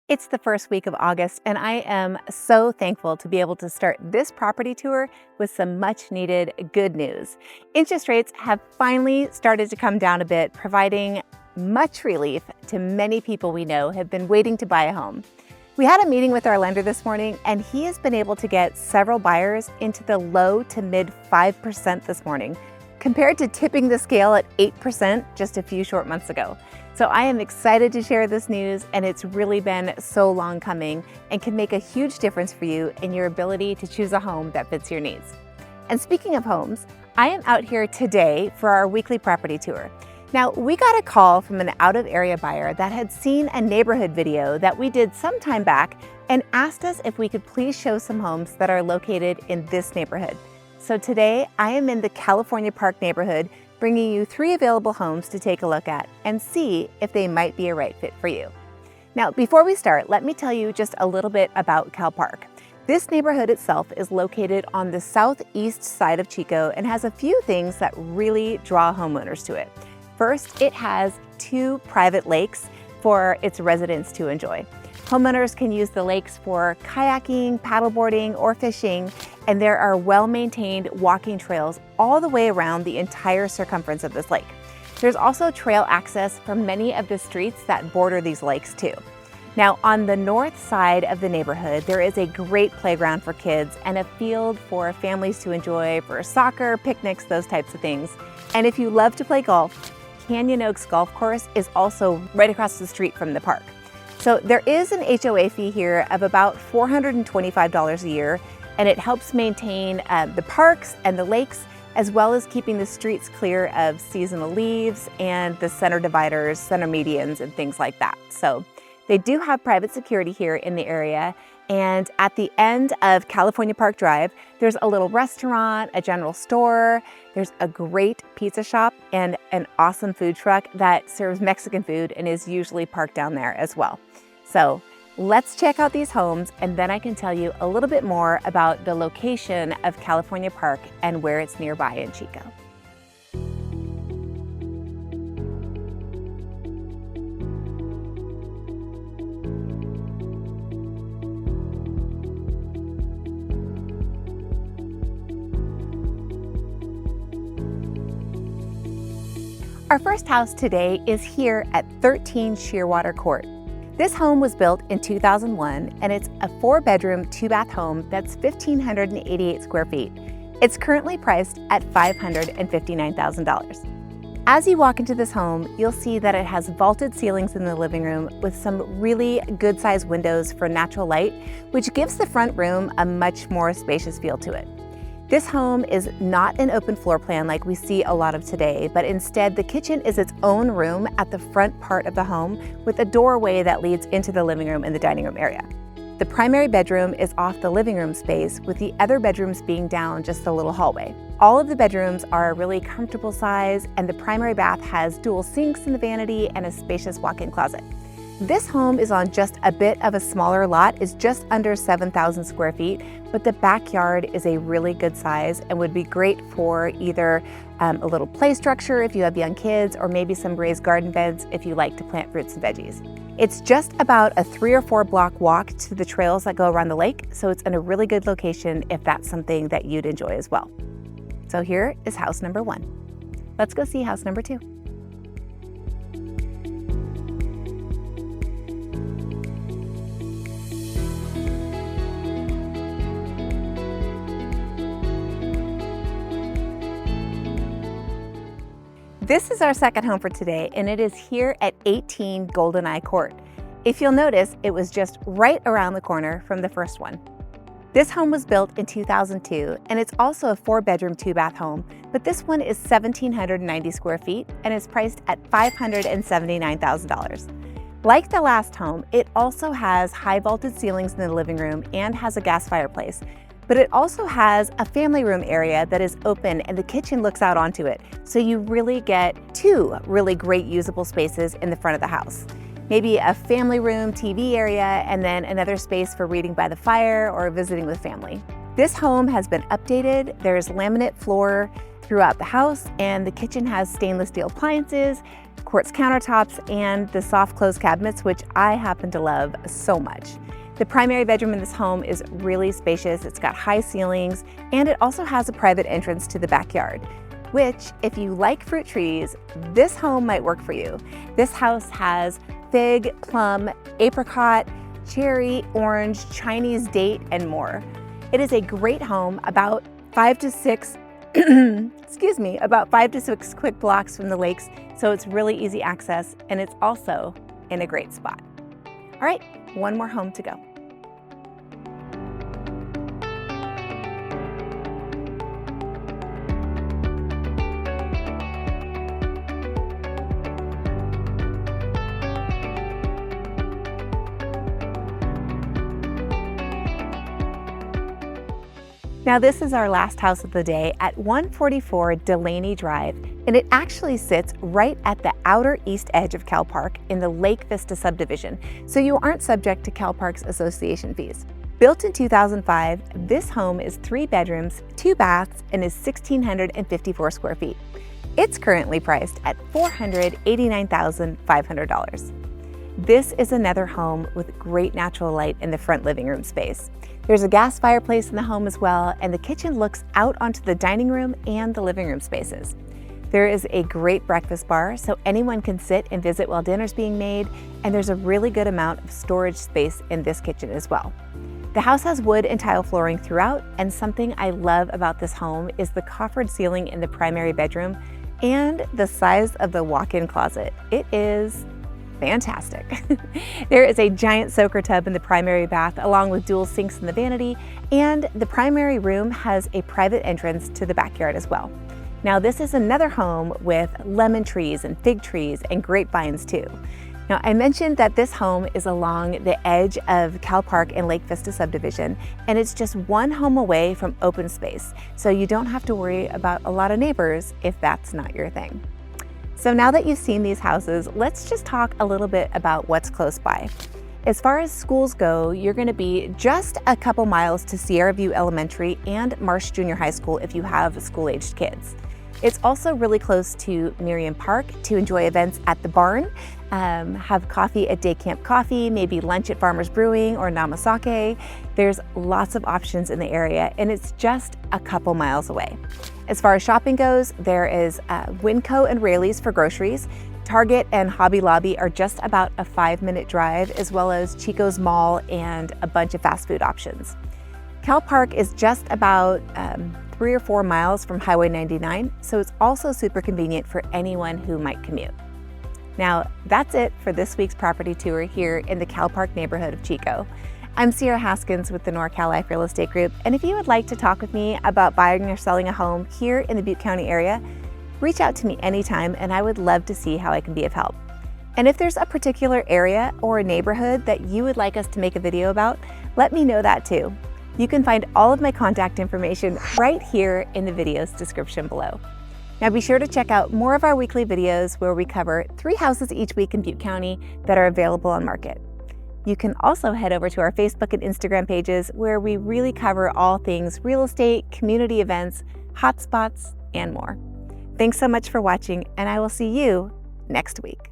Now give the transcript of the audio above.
It's the first week of August, and I am so thankful to be able to start this property tour with some much needed good news. Interest rates have finally started to come down a bit, providing much relief to many people we know have been waiting to buy a home. We had a meeting with our lender this morning, and he has been able to get several buyers into the low to mid 5% this morning, compared to tipping the scale at 8% just a few short months ago. So I am excited to share this news, and it's really been so long coming and can make a huge difference for you in your ability to choose a home that fits your needs. And speaking of homes, I am out here today for our weekly property tour. Now, we got a call from an out-of-area buyer that had seen a neighborhood video that we did some time back and asked us if we could please show some homes that are located in this neighborhood. So today, I am in the California Park neighborhood, bringing you 3 available homes to take a look at and see if they might be a right fit for you. Now, before we start, let me tell you just a little bit about CalPark. This neighborhood itself is located on the southeast side of Chico and has a few things that really draw homeowners to it. First, it has 2 private lakes for its residents to enjoy. Homeowners can use the lakes for kayaking, paddleboarding, or fishing, and there are well-maintained walking trails all the way around the entire circumference of this lake. There's also trail access from many of the streets that border these lakes too. Now, on the north side of the neighborhood, there is a great playground for kids and a field for families to enjoy for soccer, picnics, those types of things. And if you love to play golf, Canyon Oaks Golf Course is also right across the street from the park. So there is an HOA fee here of about $425 a year, and it helps maintain the parks and the lakes, as well as keeping the streets clear of seasonal leaves and the center dividers, center medians, and things like that. So they do have private security here in the area. And at the end of California Park Drive, there's a little restaurant, a general store, there's a great pizza shop, and an awesome food truck that serves Mexican food and is usually parked down there as well. So let's check out these homes, and then I can tell you a little bit more about the location of California Park and where it's nearby in Chico. Our first house today is here at 13 Shearwater Court. This home was built in 2001, and it's a 4-bedroom, 2-bath home that's 1,588 square feet. It's currently priced at $559,000. As you walk into this home, you'll see that it has vaulted ceilings in the living room with some really good-sized windows for natural light, which gives the front room a much more spacious feel to it. This home is not an open floor plan like we see a lot of today, but instead the kitchen is its own room at the front part of the home with a doorway that leads into the living room and the dining room area. The primary bedroom is off the living room space, with the other bedrooms being down just a little hallway. All of the bedrooms are a really comfortable size, and the primary bath has dual sinks in the vanity and a spacious walk-in closet. This home is on just a bit of a smaller lot, is just under 7,000 square feet, but the backyard is a really good size and would be great for either a little play structure if you have young kids, or maybe some raised garden beds if you like to plant fruits and veggies. It's just about a 3 or 4 block walk to the trails that go around the lake, so it's in a really good location if that's something that you'd enjoy as well. So here is house number 1. Let's go see house number 2. This is our second home for today, and it is here at 18 Goldeneye Court. If you'll notice, it was just right around the corner from the first one. This home was built in 2002, and it's also a 4-bedroom, 2-bath home, but this one is 1,790 square feet and is priced at $579,000. Like the last home, it also has high vaulted ceilings in the living room and has a gas fireplace. But it also has a family room area that is open, and the kitchen looks out onto it. So you really get 2 really great usable spaces in the front of the house. Maybe a family room, TV area, and then another space for reading by the fire or visiting with family. This home has been updated. There's laminate floor throughout the house, and the kitchen has stainless steel appliances, quartz countertops, and the soft close cabinets, which I happen to love so much. The primary bedroom in this home is really spacious. It's got high ceilings, and it also has a private entrance to the backyard, which, if you like fruit trees, this home might work for you. This house has fig, plum, apricot, cherry, orange, Chinese date, and more. It is a great home, about 5 to 6 about 5 to 6 quick blocks from the lakes, so it's really easy access, and it's also in a great spot. All right, one more home to go. Now this is our last house of the day at 144 Delaney Drive, and it actually sits right at the outer east edge of CalPark in the Lake Vista subdivision, so you aren't subject to CalPark's association fees. Built in 2005, this home is 3 bedrooms, 2 baths, and is 1,654 square feet. It's currently priced at $489,500. This is another home with great natural light in the front living room space. There's a gas fireplace in the home as well, and the kitchen looks out onto the dining room and the living room spaces. There is a great breakfast bar, so anyone can sit and visit while dinner's being made, and there's a really good amount of storage space in this kitchen as well. The house has wood and tile flooring throughout, and something I love about this home is the coffered ceiling in the primary bedroom and the size of the walk-in closet. It is fantastic. There is a giant soaker tub in the primary bath along with dual sinks in the vanity, and the primary room has a private entrance to the backyard as well. Now this is another home with lemon trees and fig trees and grapevines too. Now I mentioned that this home is along the edge of CalPark and Lake Vista subdivision, and it's just one home away from open space, so you don't have to worry about a lot of neighbors if that's not your thing. So now that you've seen these houses, let's just talk a little bit about what's close by. As far as schools go, you're going to be just a couple miles to Sierra View Elementary and Marsh Junior High School if you have school-aged kids. It's also really close to Miriam Park to enjoy events at the barn, have coffee at Day Camp Coffee, maybe lunch at Farmers Brewing or Namasake. There's lots of options in the area, and it's just a couple miles away. As far as shopping goes, there is Winco and Raley's for groceries. Target and Hobby Lobby are just about a 5-minute drive, as well as Chico's Mall and a bunch of fast food options. CalPark is just about 3 or 4 miles from Highway 99, so it's also super convenient for anyone who might commute. Now, that's it for this week's property tour here in the CalPark neighborhood of Chico. I'm Sierra Haskins with the NorCal Life Real Estate Group, and if you would like to talk with me about buying or selling a home here in the Butte County area, reach out to me anytime, and I would love to see how I can be of help. And if there's a particular area or a neighborhood that you would like us to make a video about, let me know that too. You can find all of my contact information right here in the video's description below. Now be sure to check out more of our weekly videos where we cover 3 houses each week in Butte County that are available on market. You can also head over to our Facebook and Instagram pages where we really cover all things real estate, community events, hotspots, and more. Thanks so much for watching, and I will see you next week.